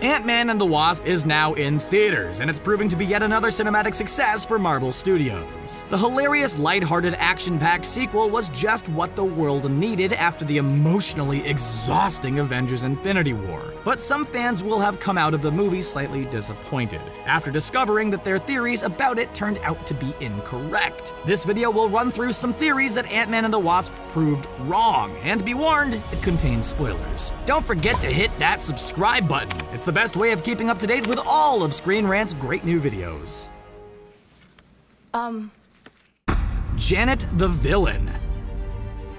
Ant-Man and the Wasp is now in theaters, and it's proving to be yet another cinematic success for Marvel Studios. The hilarious, lighthearted, action-packed sequel was just what the world needed after the emotionally exhausting Avengers Infinity War. But some fans will have come out of the movie slightly disappointed, after discovering that their theories about it turned out to be incorrect. This video will run through some theories that Ant-Man and the Wasp proved wrong, and be warned, it contains spoilers. Don't forget to hit that subscribe button. It's the best way of keeping up to date with all of Screen Rant's great new videos. Janet the villain.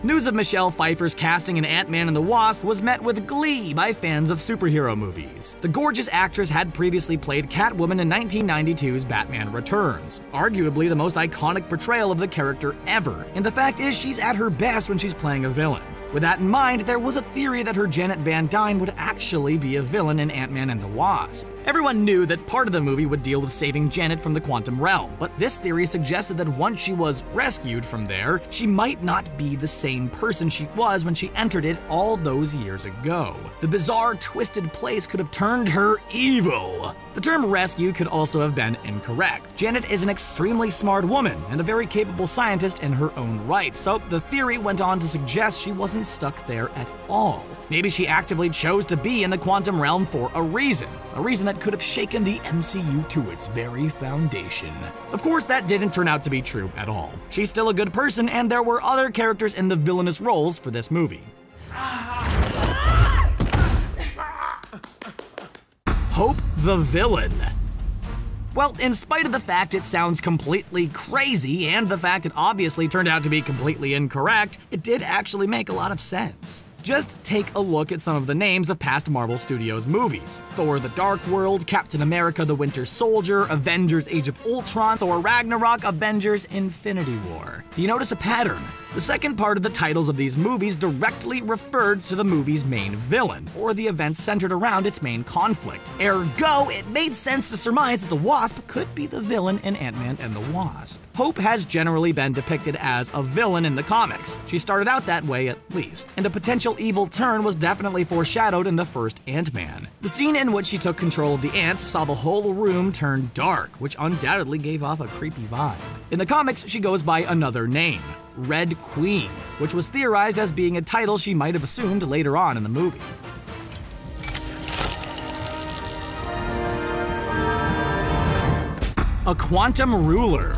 News of Michelle Pfeiffer's casting in Ant-Man and the Wasp was met with glee by fans of superhero movies. The gorgeous actress had previously played Catwoman in 1992's Batman Returns, arguably the most iconic portrayal of the character ever, and the fact is she's at her best when she's playing a villain. With that in mind, there was a theory that her Janet van Dyne would actually be a villain in Ant-Man and the Wasp. Everyone knew that part of the movie would deal with saving Janet from the quantum realm, but this theory suggested that once she was rescued from there, she might not be the same person she was when she entered it all those years ago. The bizarre, twisted place could have turned her evil. The term rescue could also have been incorrect. Janet is an extremely smart woman and a very capable scientist in her own right, so the theory went on to suggest she wasn't stuck there at all. Maybe she actively chose to be in the quantum realm for a reason that could have shaken the MCU to its very foundation. Of course, that didn't turn out to be true at all. She's still a good person, and there were other characters in the villainous roles for this movie. Hope the villain. Well, in spite of the fact it sounds completely crazy and the fact it obviously turned out to be completely incorrect, it did actually make a lot of sense. Just take a look at some of the names of past Marvel Studios movies: Thor: The Dark World, Captain America: The Winter Soldier, Avengers: Age of Ultron, Thor: Ragnarok, Avengers: Infinity War. Do you notice a pattern? The second part of the titles of these movies directly referred to the movie's main villain, or the events centered around its main conflict. Ergo, it made sense to surmise that the Wasp could be the villain in Ant-Man and the Wasp. Hope has generally been depicted as a villain in the comics. She started out that way at least, and a potential evil turn was definitely foreshadowed in the first Ant-Man. The scene in which she took control of the ants saw the whole room turn dark, which undoubtedly gave off a creepy vibe. In the comics, she goes by another name, Red Queen, which was theorized as being a title she might have assumed later on in the movie. A quantum ruler.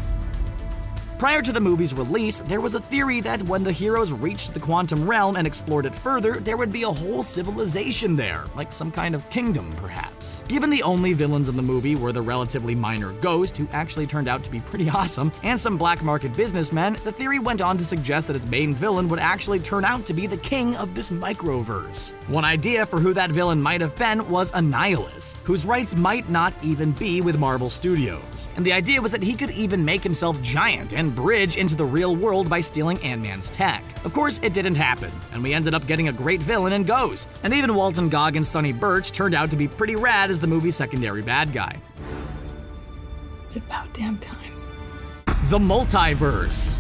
Prior to the movie's release, there was a theory that when the heroes reached the quantum realm and explored it further, there would be a whole civilization there, like some kind of kingdom, perhaps. Given the only villains in the movie were the relatively minor Ghost, who actually turned out to be pretty awesome, and some black market businessmen, the theory went on to suggest that its main villain would actually turn out to be the king of this microverse. One idea for who that villain might have been was Annihilus, whose rights might not even be with Marvel Studios. And the idea was that he could even make himself giant and bridge into the real world by stealing Ant-Man's tech. Of course, it didn't happen, and we ended up getting a great villain in Ghost. And even Walton Goggins' Sonny Birch turned out to be pretty rad as the movie's secondary bad guy. It's about damn time. The multiverse.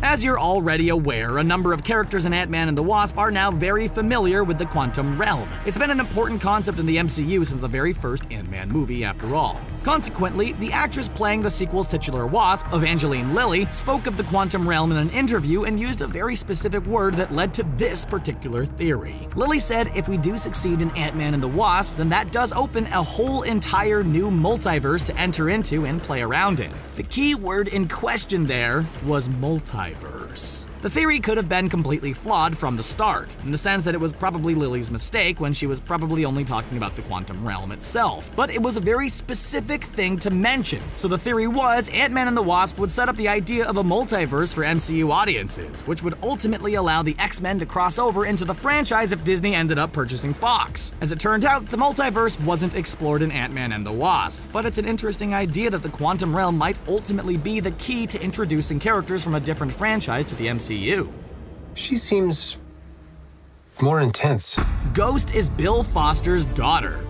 As you're already aware, a number of characters in Ant-Man and the Wasp are now very familiar with the quantum realm. It's been an important concept in the MCU since the very first Ant-Man movie, after all. Consequently, the actress playing the sequel's titular Wasp, Evangeline Lilly, spoke of the quantum realm in an interview and used a very specific word that led to this particular theory. Lilly said, if we do succeed in Ant-Man and the Wasp, then that does open a whole entire new multiverse to enter into and play around in. The key word in question there was multiverse. The theory could have been completely flawed from the start, in the sense that it was probably Lily's mistake when she was probably only talking about the quantum realm itself. But it was a very specific thing to mention. So the theory was Ant-Man and the Wasp would set up the idea of a multiverse for MCU audiences, which would ultimately allow the X-Men to cross over into the franchise if Disney ended up purchasing Fox. As it turned out, the multiverse wasn't explored in Ant-Man and the Wasp, but it's an interesting idea that the quantum realm might ultimately be the key to introducing characters from a different franchise to the MCU. She seems more intense. Ghost is Bill Foster's daughter.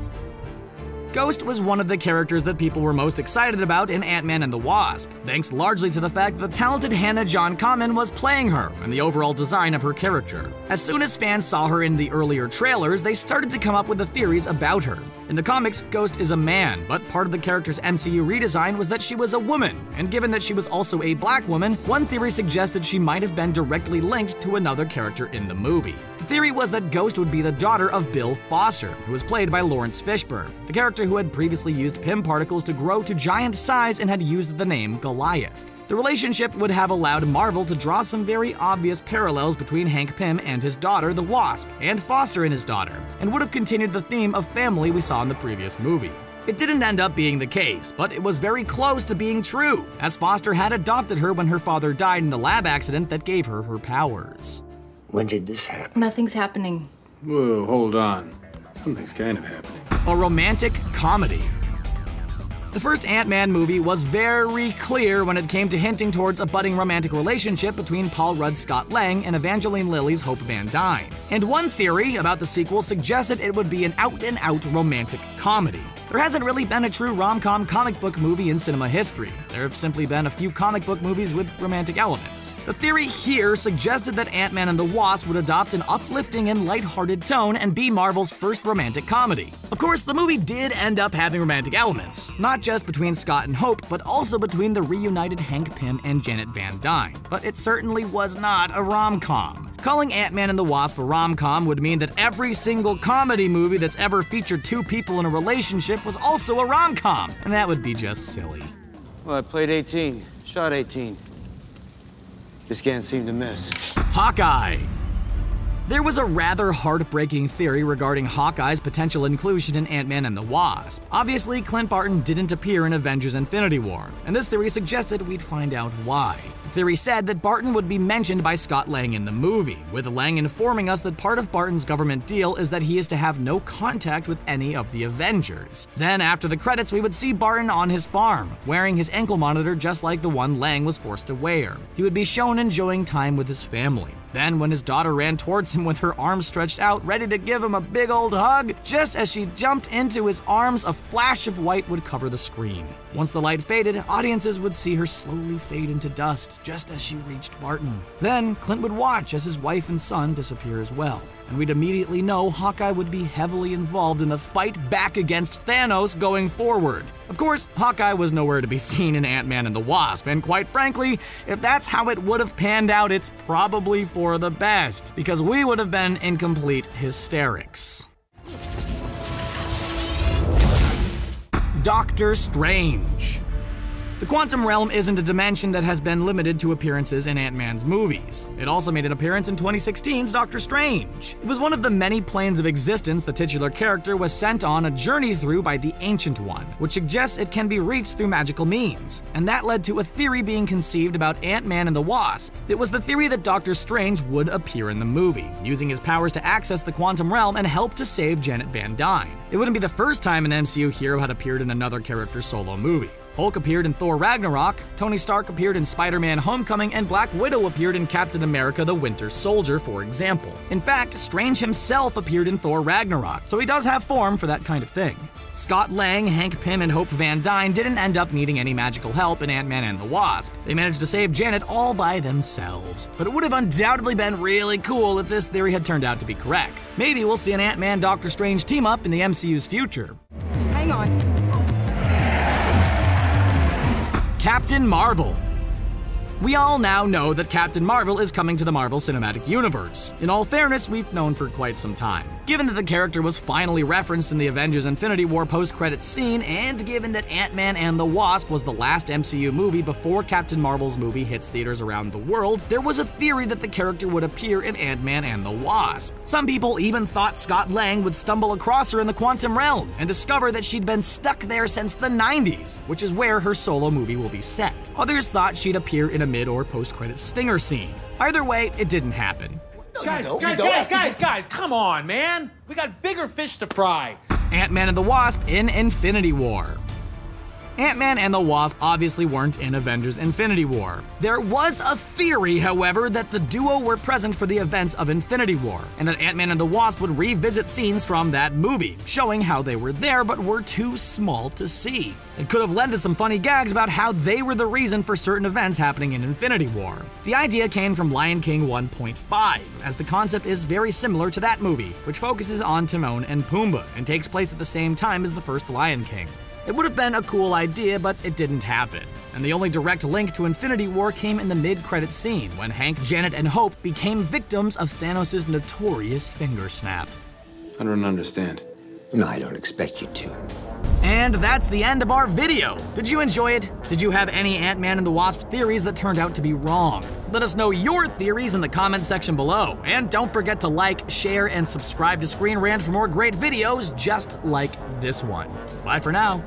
Ghost was one of the characters that people were most excited about in Ant-Man and the Wasp, thanks largely to the fact that the talented Hannah John Kamen was playing her and the overall design of her character. As soon as fans saw her in the earlier trailers, they started to come up with the theories about her. In the comics, Ghost is a man, but part of the character's MCU redesign was that she was a woman, and given that she was also a black woman, one theory suggested she might have been directly linked to another character in the movie. The theory was that Ghost would be the daughter of Bill Foster, who was played by Lawrence Fishburne, the character who had previously used Pym particles to grow to giant size and had used the name Goliath. The relationship would have allowed Marvel to draw some very obvious parallels between Hank Pym and his daughter, the Wasp, and Foster and his daughter, and would have continued the theme of family we saw in the previous movie. It didn't end up being the case, but it was very close to being true, as Foster had adopted her when her father died in the lab accident that gave her her powers. When did this happen? Nothing's happening. Whoa, hold on. Something's kind of happening. A romantic comedy. The first Ant-Man movie was very clear when it came to hinting towards a budding romantic relationship between Paul Rudd's Scott Lang and Evangeline Lilly's Hope van Dyne. And one theory about the sequel suggested it would be an out-and-out romantic comedy. There hasn't really been a true rom-com comic book movie in cinema history. There have simply been a few comic book movies with romantic elements. The theory here suggested that Ant-Man and the Wasp would adopt an uplifting and lighthearted tone and be Marvel's first romantic comedy. Of course, the movie did end up having romantic elements, not just between Scott and Hope, but also between the reunited Hank Pym and Janet van Dyne. But it certainly was not a rom-com. Calling Ant-Man and the Wasp a rom-com would mean that every single comedy movie that's ever featured two people in a relationship was also a rom-com, and that would be just silly. Well, I played 18, shot 18. Just can't seem to miss. Hawkeye. There was a rather heartbreaking theory regarding Hawkeye's potential inclusion in Ant-Man and the Wasp. Obviously, Clint Barton didn't appear in Avengers Infinity War, and this theory suggested we'd find out why. The theory said that Barton would be mentioned by Scott Lang in the movie, with Lang informing us that part of Barton's government deal is that he is to have no contact with any of the Avengers. Then, after the credits, we would see Barton on his farm, wearing his ankle monitor just like the one Lang was forced to wear. He would be shown enjoying time with his family. Then, when his daughter ran towards him with her arms stretched out, ready to give him a big old hug, just as she jumped into his arms, a flash of white would cover the screen. Once the light faded, audiences would see her slowly fade into dust, just as she reached Barton. Then, Clint would watch as his wife and son disappear as well. And we'd immediately know Hawkeye would be heavily involved in the fight back against Thanos going forward. Of course, Hawkeye was nowhere to be seen in Ant-Man and the Wasp, and quite frankly, if that's how it would have panned out, it's probably for the best, because we would have been in complete hysterics. Doctor Strange. The quantum realm isn't a dimension that has been limited to appearances in Ant-Man's movies. It also made an appearance in 2016's Doctor Strange. It was one of the many planes of existence the titular character was sent on a journey through by the Ancient One, which suggests it can be reached through magical means. And that led to a theory being conceived about Ant-Man and the Wasp. It was the theory that Doctor Strange would appear in the movie, using his powers to access the quantum realm and help to save Janet van Dyne. It wouldn't be the first time an MCU hero had appeared in another character's solo movie. Hulk appeared in Thor Ragnarok, Tony Stark appeared in Spider-Man Homecoming, and Black Widow appeared in Captain America the Winter Soldier, for example. In fact, Strange himself appeared in Thor Ragnarok, so he does have form for that kind of thing. Scott Lang, Hank Pym, and Hope van Dyne didn't end up needing any magical help in Ant-Man and the Wasp. They managed to save Janet all by themselves. But it would have undoubtedly been really cool if this theory had turned out to be correct. Maybe we'll see an Ant-Man Doctor Strange team-up in the MCU's future. Hang on. Captain Marvel. We all now know that Captain Marvel is coming to the Marvel Cinematic Universe. In all fairness, we've known for quite some time. Given that the character was finally referenced in the Avengers Infinity War post-credits scene, and given that Ant-Man and the Wasp was the last MCU movie before Captain Marvel's movie hits theaters around the world, there was a theory that the character would appear in Ant-Man and the Wasp. Some people even thought Scott Lang would stumble across her in the quantum realm and discover that she'd been stuck there since the 90s, which is where her solo movie will be set. Others thought she'd appear in a mid- or post-credits stinger scene. Either way, it didn't happen. Guys, come on, man. We got bigger fish to fry. Ant-Man and the Wasp in Infinity War. Ant-Man and the Wasp obviously weren't in Avengers Infinity War. There was a theory, however, that the duo were present for the events of Infinity War, and that Ant-Man and the Wasp would revisit scenes from that movie, showing how they were there but were too small to see. It could have led to some funny gags about how they were the reason for certain events happening in Infinity War. The idea came from Lion King 1.5, as the concept is very similar to that movie, which focuses on Timon and Pumbaa and takes place at the same time as the first Lion King. It would have been a cool idea, but it didn't happen. And the only direct link to Infinity War came in the mid-credits scene, when Hank, Janet, and Hope became victims of Thanos' notorious finger snap. I don't understand. No, I don't expect you to. And that's the end of our video. Did you enjoy it? Did you have any Ant-Man and the Wasp theories that turned out to be wrong? Let us know your theories in the comment section below. And don't forget to like, share, and subscribe to Screen Rant for more great videos just like this one. Bye for now.